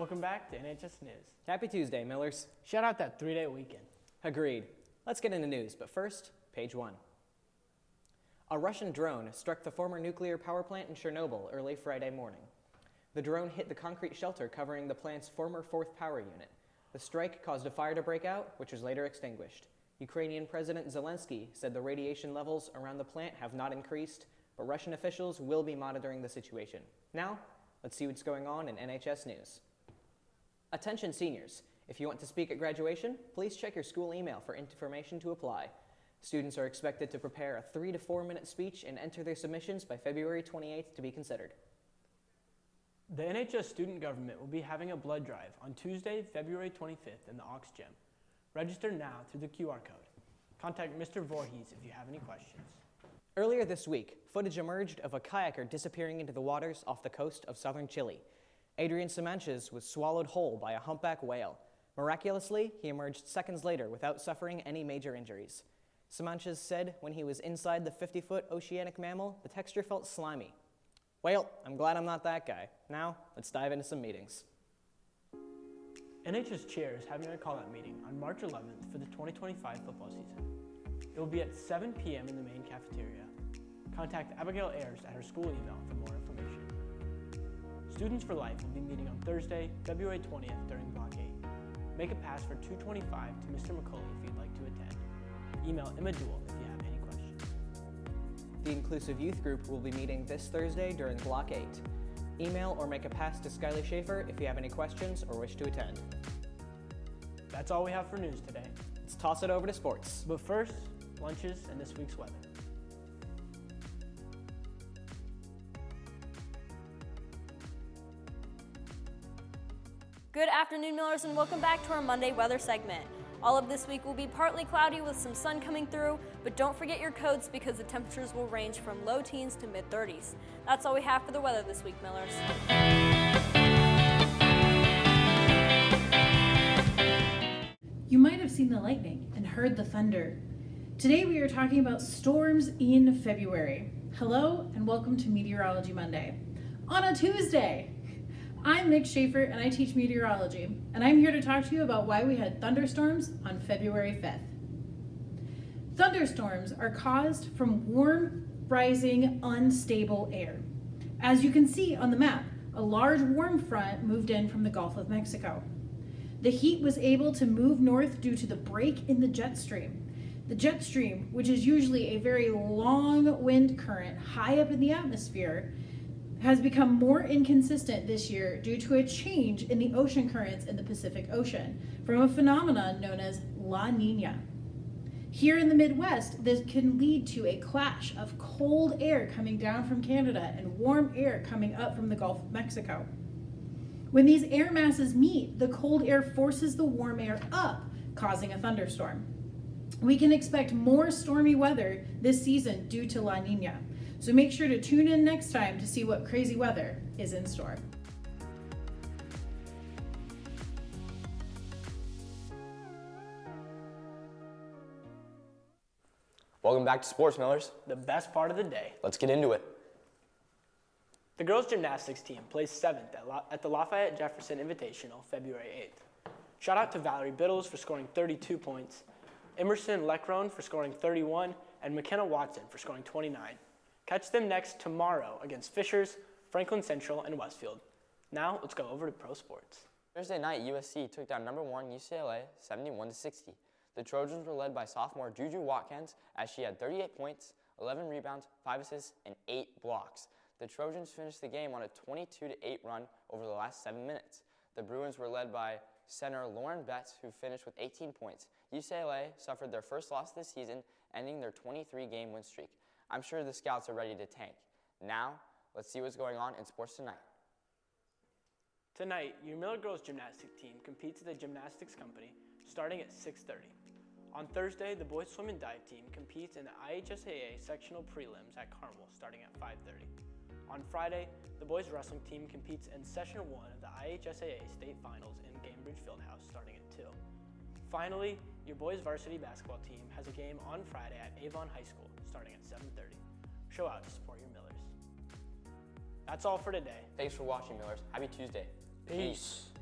Welcome back to NHS News. Happy Tuesday, Millers. Shout out that 3-day weekend. Agreed. Let's get into news, but first, page 1. A Russian drone struck the former nuclear power plant in Chernobyl early Friday morning. The drone hit the concrete shelter covering the plant's former 4th power unit. The strike caused a fire to break out, which was later extinguished. Ukrainian President Zelensky said the radiation levels around the plant have not increased, but Russian officials will be monitoring the situation. Now, let's see what's going on in NHS News. Attention seniors, if you want to speak at graduation, please check your school email for information to apply. Students are expected to prepare a 3 to 4 minute speech and enter their submissions by February 28th to be considered. The NHS student government will be having a blood drive on Tuesday, February 25th in the Ox Gym. Register now through the QR code. Contact Mr. Voorhees if you have any questions. Earlier this week, footage emerged of a kayaker disappearing into the waters off the coast of southern Chile. Adrian Samanches was swallowed whole by a humpback whale. Miraculously, he emerged seconds later without suffering any major injuries. Samanches said when he was inside the 50-foot oceanic mammal, the texture felt slimy. Well, I'm glad I'm not that guy. Now, let's dive into some meetings. NHS Chair is having a call-out meeting on March 11th for the 2025 football season. It will be at 7 p.m. in the main cafeteria. Contact Abigail Ayers at her school email for more information. Students for Life will be meeting on Thursday, February 20th during Block 8. Make a pass for 225 to Mr. McCulley if you'd like to attend. Email Emma Duell if you have any questions. The Inclusive Youth Group will be meeting this Thursday during Block 8. Email or make a pass to Skyly Schaefer if you have any questions or wish to attend. That's all we have for news today. Let's toss it over to sports. But first, lunches and this week's weather. Good afternoon, Millers, and welcome back to our Monday weather segment. All of this week will be partly cloudy with some sun coming through, but don't forget your coats because the temperatures will range from low teens to mid-30s. That's all we have for the weather this week, Millers. You might have seen the lightning and heard the thunder. Today we are talking about storms in February. Hello and welcome to Meteorology Monday. On a Tuesday! I'm Nick Schaefer and I teach meteorology, and I'm here to talk to you about why we had thunderstorms on February 5th. Thunderstorms are caused from warm, rising, unstable air. As you can see on the map, a large warm front moved in from the Gulf of Mexico. The heat was able to move north due to the break in the jet stream. The jet stream, which is usually a very long wind current high up in the atmosphere, has become more inconsistent this year due to a change in the ocean currents in the Pacific Ocean from a phenomenon known as La Nina. Here in the Midwest, this can lead to a clash of cold air coming down from Canada and warm air coming up from the Gulf of Mexico. When these air masses meet, the cold air forces the warm air up, causing a thunderstorm. We can expect more stormy weather this season due to La Nina. So make sure to tune in next time to see what crazy weather is in store. Welcome back to Sports, Millers. The best part of the day. Let's get into it. The girls' gymnastics team placed 7th at the Lafayette Jefferson Invitational February 8th. Shout out to Valerie Biddles for scoring 32 points, Emerson Leckrone for scoring 31, and McKenna Watson for scoring 29. Catch them next tomorrow against Fishers, Franklin Central, and Westfield. Now, let's go over to pro sports. Thursday night, USC took down number 1 UCLA 71-60. The Trojans were led by sophomore Juju Watkins as she had 38 points, 11 rebounds, 5 assists, and 8 blocks. The Trojans finished the game on a 22-8 run over the last 7 minutes. The Bruins were led by center Lauren Betts, who finished with 18 points. UCLA suffered their first loss this season, ending their 23-game win streak. I'm sure the Scouts are ready to tank. Now, let's see what's going on in sports tonight. Tonight, your Miller girls gymnastics team competes at the Gymnastics Company starting at 6:30. On Thursday, the boys swim and dive team competes in the IHSAA sectional prelims at Carmel starting at 5:30. On Friday, the boys wrestling team competes in session 1 of the IHSAA state finals in Cambridge Fieldhouse starting at 2. Finally, your boys varsity basketball team has a game on Friday at Avon High School starting at 7:30. Show out to support your Millers. That's all for today. Thanks for watching, Millers. Happy Tuesday. Peace.